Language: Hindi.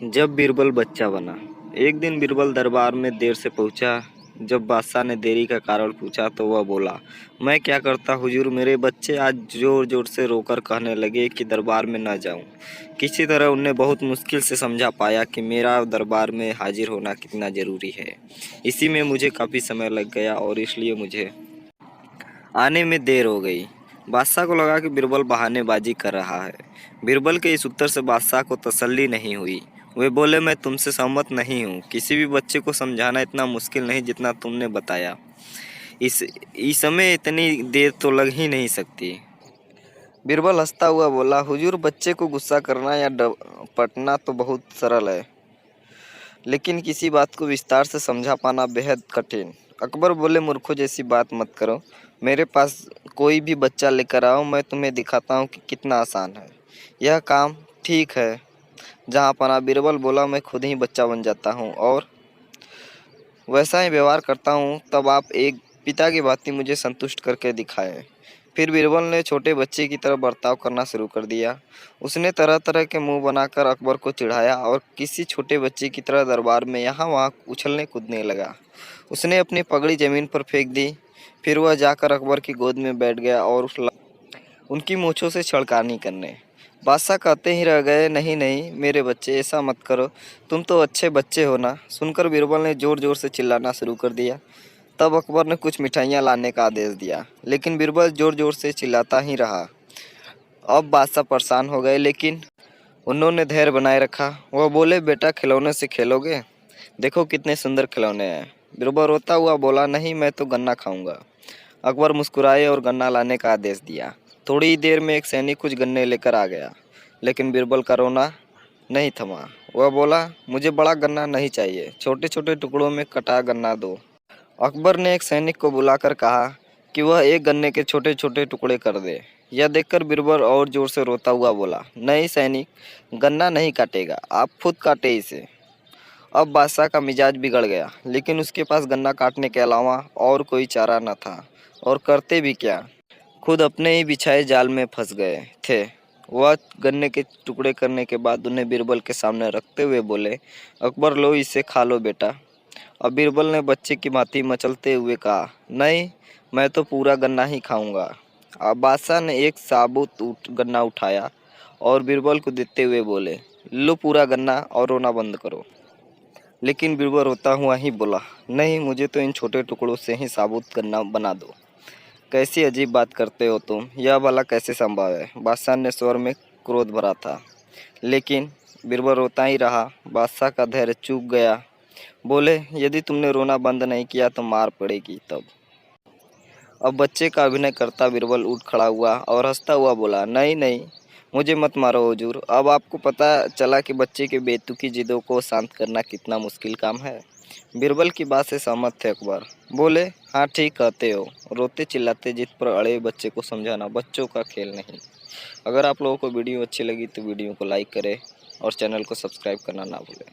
जब बीरबल बच्चा बना। एक दिन बीरबल दरबार में देर से पहुंचा। जब बादशाह ने देरी का कारण पूछा तो वह बोला, मैं क्या करता हुजूर, मेरे बच्चे आज जोर जोर से रोकर कहने लगे कि दरबार में न जाऊं। किसी तरह उन्हें बहुत मुश्किल से समझा पाया कि मेरा दरबार में हाजिर होना कितना ज़रूरी है। इसी में मुझे काफ़ी समय लग गया और इसलिए मुझे आने में देर हो गई। बादशाह को लगा कि बीरबल बहानेबाजी कर रहा है। बीरबल के इस उत्तर से बादशाह को तसल्ली नहीं हुई। वे बोले, मैं तुमसे सहमत नहीं हूँ। किसी भी बच्चे को समझाना इतना मुश्किल नहीं जितना तुमने बताया। इस समय इतनी देर तो लग ही नहीं सकती। बीरबल हंसता हुआ बोला, हुजूर, बच्चे को गुस्सा करना या डपटना तो बहुत सरल है, लेकिन किसी बात को विस्तार से समझा पाना बेहद कठिन। अकबर बोले, मूर्खों जैसी बात मत करो। मेरे पास कोई भी बच्चा लेकर आओ, मैं तुम्हें दिखाता हूँ कि कितना आसान है यह काम। ठीक है जहाँ पना। बीरबल बोला, मैं खुद ही बच्चा बन जाता हूँ और वैसा ही व्यवहार करता हूँ। तब आप एक पिता की भांति मुझे संतुष्ट करके दिखाएं। फिर बीरबल ने छोटे बच्चे की तरह बर्ताव करना शुरू कर दिया। उसने तरह तरह के मुंह बनाकर अकबर को चिढ़ाया और किसी छोटे बच्चे की तरह दरबार में यहाँ वहाँ उछलने कूदने लगा। उसने अपनी पगड़ी जमीन पर फेंक दी। फिर वह जाकर अकबर की गोद में बैठ गया और उनकी मूँछों से छेड़खानी करने। बादशाह कहते ही रह गए, नहीं नहीं मेरे बच्चे, ऐसा मत करो, तुम तो अच्छे बच्चे हो ना। सुनकर बीरबल ने ज़ोर ज़ोर से चिल्लाना शुरू कर दिया। तब अकबर ने कुछ मिठाइयाँ लाने का आदेश दिया, लेकिन बीरबल ज़ोर ज़ोर से चिल्लाता ही रहा। अब बादशाह परेशान हो गए, लेकिन उन्होंने धैर्य बनाए रखा। वह बोले, बेटा, खिलौने से खेलोगे? देखो कितने सुंदर खिलौने हैं। बीरबल रोता हुआ बोला, नहीं, मैं तो गन्ना खाऊंगा। अकबर मुस्कुराए और गन्ना लाने का आदेश दिया। थोड़ी ही देर में एक सैनिक कुछ गन्ने लेकर आ गया, लेकिन बीरबल का रोना नहीं थमा। वह बोला, मुझे बड़ा गन्ना नहीं चाहिए, छोटे छोटे टुकड़ों में कटा गन्ना दो। अकबर ने एक सैनिक को बुलाकर कहा कि वह एक गन्ने के छोटे छोटे टुकड़े कर दे। यह देखकर बीरबल और जोर से रोता हुआ बोला, नहीं सैनिक, गन्ना नहीं काटेगा, आप खुद काटे इसे। अब बादशाह का मिजाज बिगड़ गया, लेकिन उसके पास गन्ना काटने के अलावा और कोई चारा न था, और करते भी क्या। खुद अपने ही बिछाए जाल में फंस गए थे। वह गन्ने के टुकड़े करने के बाद उन्हें बीरबल के सामने रखते हुए बोले, अकबर, लो, इसे खा लो बेटा। अब बीरबल ने बच्चे की भांति मचलते हुए कहा, नहीं, मैं तो पूरा गन्ना ही खाऊंगा। अब बादशाह ने एक साबुत गन्ना उठाया और बीरबल को देते हुए बोले, लो पूरा गन्ना और रोना बंद करो। लेकिन बीरबल रोता हुआ ही बोला, नहीं, मुझे तो इन छोटे टुकड़ों से ही साबुत गन्ना बना दो। कैसी अजीब बात करते हो तुम, यह भला कैसे संभव है? बादशाह ने स्वर में क्रोध भरा था, लेकिन बीरबल रोता ही रहा। बादशाह का धैर्य चूक गया। बोले, यदि तुमने रोना बंद नहीं किया तो मार पड़ेगी तब। अब बच्चे का अभिनय करता बीरबल उठ खड़ा हुआ और हंसता हुआ बोला, नहीं नहीं, मुझे मत मारो हुजूर। अब आपको पता चला कि बच्चे के बेतुकी जिदों को शांत करना कितना मुश्किल काम है। बीरबल की बात से सहमत थे अकबर। बोले, हाँ ठीक कहते हो। रोते चिल्लाते जिद पर अड़े बच्चे को समझाना बच्चों का खेल नहीं। अगर आप लोगों को वीडियो अच्छी लगी तो वीडियो को लाइक करें और चैनल को सब्सक्राइब करना ना भूलें।